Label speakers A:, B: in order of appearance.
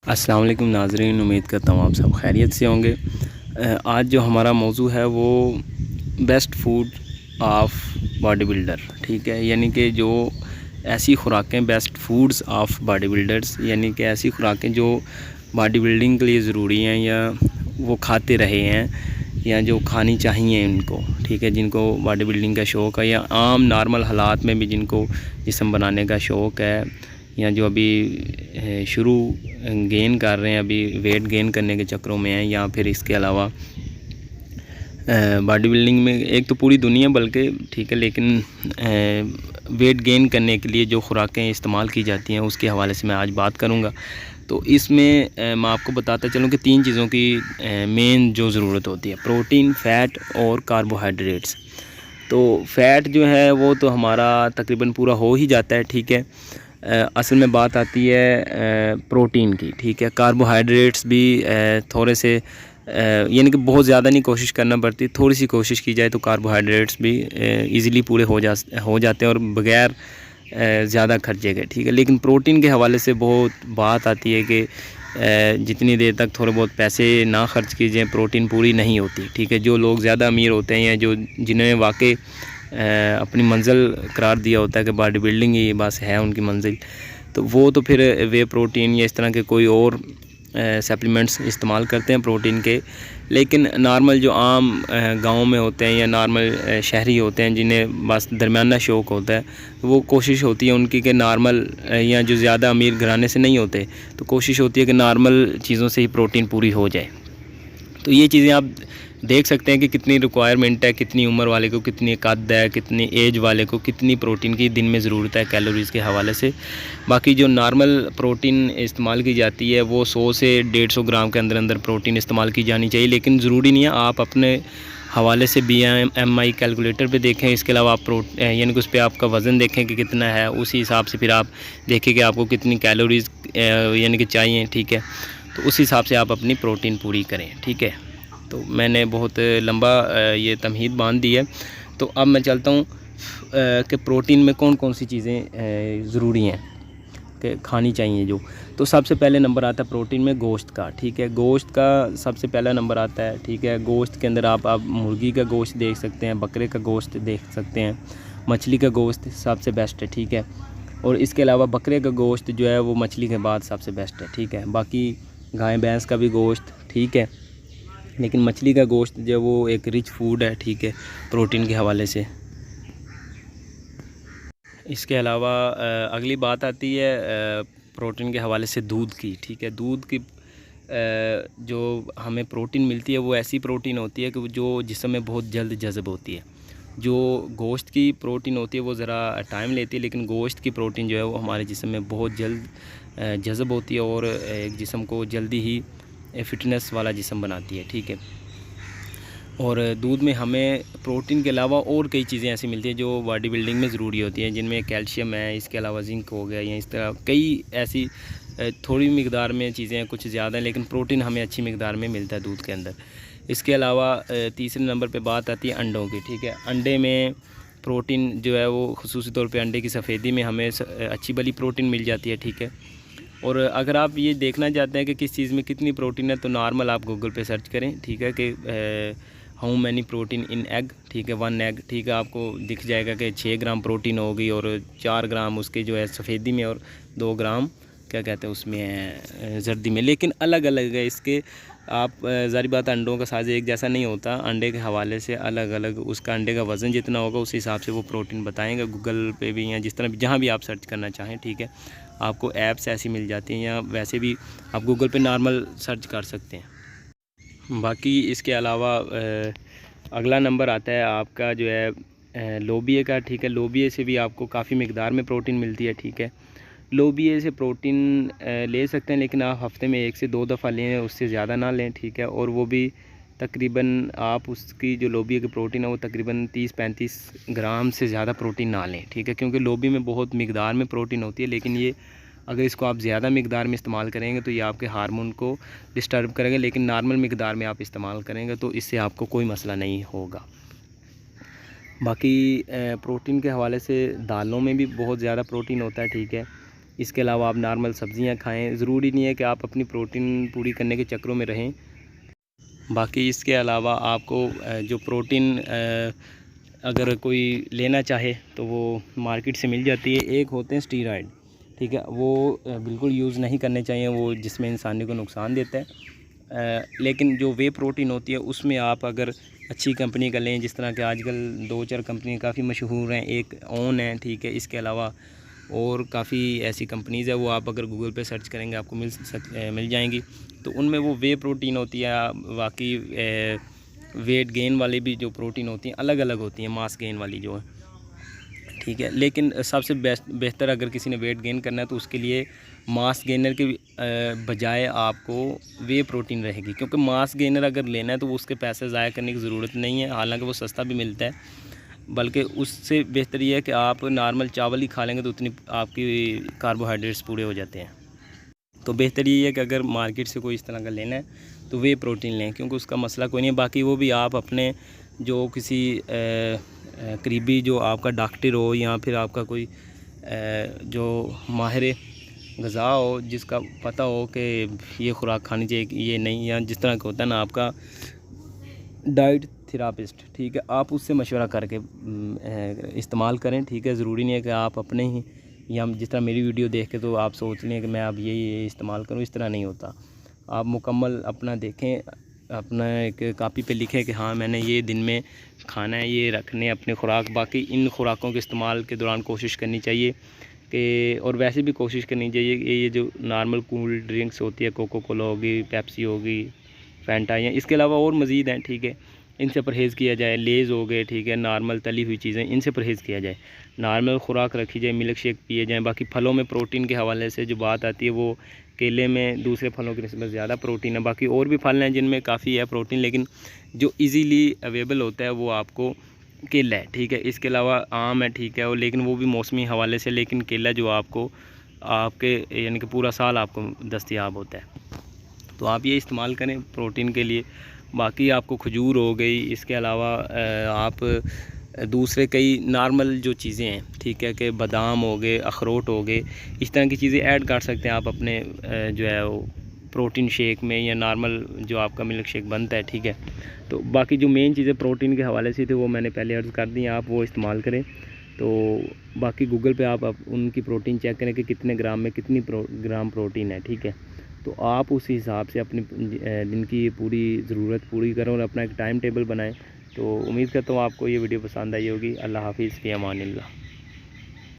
A: अस्सलाम वालेकुम नाज़रीन, उम्मीद करता हूँ आप सब खैरियत से होंगे। आज जो हमारा मौजू है वो best food of body builder, ठीक है। यानी कि जो ऐसी खुराकें, best foods of body builders, यानी कि ऐसी खुराकें जो बॉडी बिल्डिंग के लिए ज़रूरी हैं या वो खाते रहे हैं या जो खानी चाहिए उनको, ठीक है। जिनको बॉडी बिल्डिंग का शौक़ है या आम नॉर्मल हालात में भी जिनको जिस्म बनाने का शौक़ है या जो अभी शुरू गेन कर रहे हैं, अभी वेट गेन करने के चक्करों में हैं, या फिर इसके अलावा बॉडी बिल्डिंग में एक तो पूरी दुनिया बल्कि, ठीक है, लेकिन वेट गेन करने के लिए जो खुराकें इस्तेमाल की जाती हैं उसके हवाले से मैं आज बात करूंगा। तो इसमें मैं आपको बताता चलूँ कि 3 चीज़ों की मेन जो ज़रूरत होती है: प्रोटीन, फ़ैट और कार्बोहाइड्रेट्स। तो फ़ैट जो है वो तो हमारा तकरीबन पूरा हो ही जाता है, ठीक है। असल में बात आती है प्रोटीन की, ठीक है। कार्बोहाइड्रेट्स भी थोड़े से यानी कि बहुत ज़्यादा नहीं कोशिश करना पड़ती, थोड़ी सी कोशिश की जाए तो कार्बोहाइड्रेट्स भी इजीली पूरे हो जाते हैं और बग़ैर ज़्यादा खर्चे के, ठीक है। लेकिन प्रोटीन के हवाले से बहुत बात आती है कि जितनी देर तक थोड़े बहुत पैसे ना खर्च कीजिए प्रोटीन पूरी नहीं होती, ठीक है। जो लोग ज़्यादा अमीर होते हैं या जो जिन्होंने वाकई अपनी मंजिल करार दिया होता है कि बॉडी बिल्डिंग ही बस है उनकी मंजिल, तो वो तो फिर वे प्रोटीन या इस तरह के कोई और सप्लीमेंट्स इस्तेमाल करते हैं प्रोटीन के। लेकिन नॉर्मल जो आम गाँव में होते हैं या नॉर्मल शहरी होते हैं जिन्हें बस दरमियाना शौक़ होता है, वो कोशिश होती है उनकी कि नॉर्मल या जो ज़्यादा अमीर घराने से नहीं होते, तो कोशिश होती है कि नॉर्मल चीज़ों से ही प्रोटीन पूरी हो जाए। तो ये चीज़ें आप देख सकते हैं कि कितनी रिक्वायरमेंट है, कितनी उम्र वाले को कितनी कद है, कितनी एज वाले को कितनी प्रोटीन की दिन में ज़रूरत है कैलोरीज़ के हवाले से। बाकी जो नॉर्मल प्रोटीन इस्तेमाल की जाती है वो 100 से 150 ग्राम के अंदर प्रोटीन इस्तेमाल की जानी चाहिए, लेकिन ज़रूरी नहीं है। आप अपने हवाले से BMI कैलकुलेटर पे देखें, इसके अलावा आप यानी कि उस पर आपका वज़न देखें कि कितना है, उसी हिसाब से फिर आप देखें कि आपको कितनी कैलोरीज़ यानी कि चाहिए, ठीक है। तो उस हिसाब से आप अपनी प्रोटीन पूरी करें, ठीक है। तो मैंने बहुत लंबा ये तमहीद बांध दी है। तो अब मैं चलता हूँ कि प्रोटीन में कौन कौन सी चीज़ें ज़रूरी हैं कि खानी चाहिए जो। तो सबसे पहले नंबर आता है प्रोटीन में गोश्त का, ठीक है। गोश्त का सबसे पहला नंबर आता है, ठीक है। गोश्त के अंदर आप मुर्गी का गोश्त देख सकते हैं, बकरे का गोश्त देख सकते हैं, मछली का गोश्त सबसे बेस्ट है, ठीक है। और इसके अलावा बकरे का गोश्त जो है वो मछली के बाद सबसे बेस्ट है, ठीक है। बाकी गाय भैंस का भी गोश्त ठीक है, लेकिन मछली का गोश्त जो वो एक रिच फूड है, ठीक है, प्रोटीन के हवाले से। इसके अलावा अगली बात आती है प्रोटीन के हवाले से दूध की, ठीक है। दूध की जो हमें प्रोटीन मिलती है वो ऐसी प्रोटीन होती है कि जो जिस्म में बहुत जल्द जज़ब होती है। जो गोश्त की प्रोटीन होती है वो ज़रा टाइम लेती है, लेकिन गोश्त की प्रोटीन जो है वो हमारे जिस्म में बहुत जल्द जज़ब होती है और एक जिस्म को जल्दी ही फ़िटनेस वाला जिस्म बनाती है, ठीक है। और दूध में हमें प्रोटीन के अलावा और कई चीज़ें ऐसी मिलती हैं जो बॉडी बिल्डिंग में ज़रूरी होती हैं, जिनमें कैल्शियम है, इसके अलावा जिंक हो गया, या इस तरह कई ऐसी थोड़ी मिकदार में चीज़ें हैं, कुछ ज़्यादा, लेकिन प्रोटीन हमें अच्छी मिकदार में मिलता है दूध के अंदर। इसके अलावा तीसरे नंबर पे बात आती है अंडों की, ठीक है। अंडे में प्रोटीन जो है वो ख़ुसूसी तौर पे अंडे की सफ़ेदी में हमें अच्छी भली प्रोटीन मिल जाती है, ठीक है। और अगर आप ये देखना चाहते हैं कि किस चीज़ में कितनी प्रोटीन है, तो नॉर्मल आप गूगल पे सर्च करें, ठीक है, कि how many protein in egg, ठीक है, 1 एग, ठीक है। आपको दिख जाएगा कि 6 ग्राम प्रोटीन होगी और 4 ग्राम उसके जो है सफ़ेदी में और 2 ग्राम क्या कहते हैं उसमें जर्दी में। लेकिन अलग अलग है इसके, आप ज़ाहिर बात अंडों का साइज़ एक जैसा नहीं होता, अंडे के हवाले से अलग अलग उसका अंडे का वज़न जितना होगा उस हिसाब से वो प्रोटीन बताएंगे। गूगल पे भी या जिस तरह भी जहाँ भी आप सर्च करना चाहें, ठीक है, आपको ऐप्स ऐसी मिल जाती हैं, या वैसे भी आप गूगल पे नॉर्मल सर्च कर सकते हैं। बाकी इसके अलावा अगला नंबर आता है आपका जो है लोबिया का, ठीक है। लोबिया से भी आपको काफ़ी मिकदार में प्रोटीन मिलती है, ठीक है। लोबिया से प्रोटीन ले सकते हैं, लेकिन आप हफ्ते में 1 से 2 दफ़ा लें, उससे ज़्यादा ना लें, ठीक है। और वो भी तकरीबन आप उसकी जो लोबिया की प्रोटीन है वो तकरीबन 30-35 ग्राम से ज़्यादा प्रोटीन ना लें, ठीक है, क्योंकि लोबिया में बहुत मिकदार में प्रोटीन होती है। लेकिन ये अगर इसको आप ज़्यादा मिकदार में इस्तेमाल करेंगे तो ये आपके हार्मोन को डिस्टर्ब करेंगे, लेकिन नॉर्मल मिकदार में आप इस्तेमाल करेंगे तो इससे आपको कोई मसला नहीं होगा। बाकी प्रोटीन के हवाले से दालों में भी बहुत ज़्यादा प्रोटीन होता है, ठीक है। इसके अलावा आप नॉर्मल सब्ज़ियाँ खाएँ, ज़रूरी नहीं है कि आप अपनी प्रोटीन पूरी करने के चक्करों में रहें। बाकी इसके अलावा आपको जो प्रोटीन अगर कोई लेना चाहे तो वो मार्केट से मिल जाती है। एक होते हैं स्टीरॉयड, ठीक है, वो बिल्कुल यूज़ नहीं करने चाहिए, वो जिसमें इंसानी को नुकसान देता है। लेकिन जो वे प्रोटीन होती है उसमें आप अगर अच्छी कंपनी का लें, जिस तरह के आजकल 2-4 कंपनी काफ़ी मशहूर हैं, एक ओन है, ठीक है, इसके अलावा और काफ़ी ऐसी कंपनीज़ है, वो आप अगर गूगल पे सर्च करेंगे आपको मिल जाएंगी। तो उनमें वो वे प्रोटीन होती है। बाकी वेट गेन वाली भी जो प्रोटीन होती हैं अलग अलग होती हैं, मास गेन वाली जो है, ठीक है। लेकिन सबसे बेहतर अगर किसी ने वेट गेन करना है तो उसके लिए मास गेनर के बजाय आपको वे प्रोटीन रहेगी, क्योंकि मास गेनर अगर लेना है तो उसके पैसे ज़ाया करने की ज़रूरत नहीं है, हालांकि वो सस्ता भी मिलता है। बल्कि उससे बेहतर ये है कि आप नॉर्मल चावल ही खा लेंगे तो उतनी आपकी कार्बोहाइड्रेट्स पूरे हो जाते हैं। तो बेहतर ये है कि अगर मार्केट से कोई इस तरह का लेना है तो वे प्रोटीन लें, क्योंकि उसका मसला कोई नहीं है। बाकी वो भी आप अपने जो किसी करीबी जो आपका डॉक्टर हो या फिर आपका कोई जो माहिर ग़िज़ा हो, जिसका पता हो कि ये खुराक खानी चाहिए ये नहीं, या जिस तरह का होता है ना आपका डाइट थेरापिस्ट, ठीक है, आप उससे मशवरा करके इस्तेमाल करें, ठीक है। ज़रूरी नहीं है कि आप अपने ही या जिस तरह मेरी वीडियो देख के तो आप सोच लें कि मैं अब ये इस्तेमाल करूं, इस तरह नहीं होता। आप मुकम्मल अपना देखें, अपना एक कापी पे लिखें कि हाँ मैंने ये दिन में खाना है, ये रखने अपने खुराक। बाकी इन खुराकों के इस्तेमाल के दौरान कोशिश करनी चाहिए कि, और वैसे भी कोशिश करनी चाहिए कि ये जो नॉर्मल कूल ड्रिंक्स होती है, कोको कोला होगी, पेप्सी होगी, फैंटा, या इसके अलावा और मज़ीद हैं, ठीक है, इनसे परहेज़ किया जाए। लेज़ हो गए, ठीक है, नॉर्मल तली हुई चीज़ें, इनसे परहेज़ किया जाए। नॉर्मल खुराक रखी जाए, मिल्क शेक पिए जाएँ। बाकी फलों में प्रोटीन के हवाले से जो बात आती है, वो केले में दूसरे फलों की निस्बत ज़्यादा प्रोटीन है। बाकी और भी फल हैं जिनमें काफ़ी है प्रोटीन, लेकिन जो ईज़िली अवेलेबल होता है वो आपको केला है, ठीक है। इसके अलावा आम है, ठीक है, और लेकिन वो भी मौसमी हवाले से, लेकिन केला जो आपको आपके यानी कि पूरा साल आपको दस्तयाब होता है, तो आप ये इस्तेमाल करें प्रोटीन के लिए। बाकी आपको खजूर हो गई, इसके अलावा आप दूसरे कई नॉर्मल जो चीज़ें हैं, ठीक है, कि बादाम हो गए, अखरोट हो गए, इस तरह की चीज़ें ऐड कर सकते हैं आप अपने जो है वो प्रोटीन शेक में, या नॉर्मल जो आपका मिल्क शेक बनता है, ठीक है। तो बाकी जो मेन चीज़ें प्रोटीन के हवाले से थी वो मैंने पहले अर्ज़ कर दी, आप वो इस्तेमाल करें। तो बाकी गूगल पे आप उनकी प्रोटीन चेक करें कि कितने ग्राम में कितनी ग्राम प्रोटीन है, ठीक है। तो आप उस हिसाब से अपनी दिन की पूरी ज़रूरत पूरी करें और अपना एक टाइम टेबल बनाएं। तो उम्मीद करता हूँ आपको ये वीडियो पसंद आई होगी। अल्लाह हाफिज़, फ़ी अमानिल्लाह।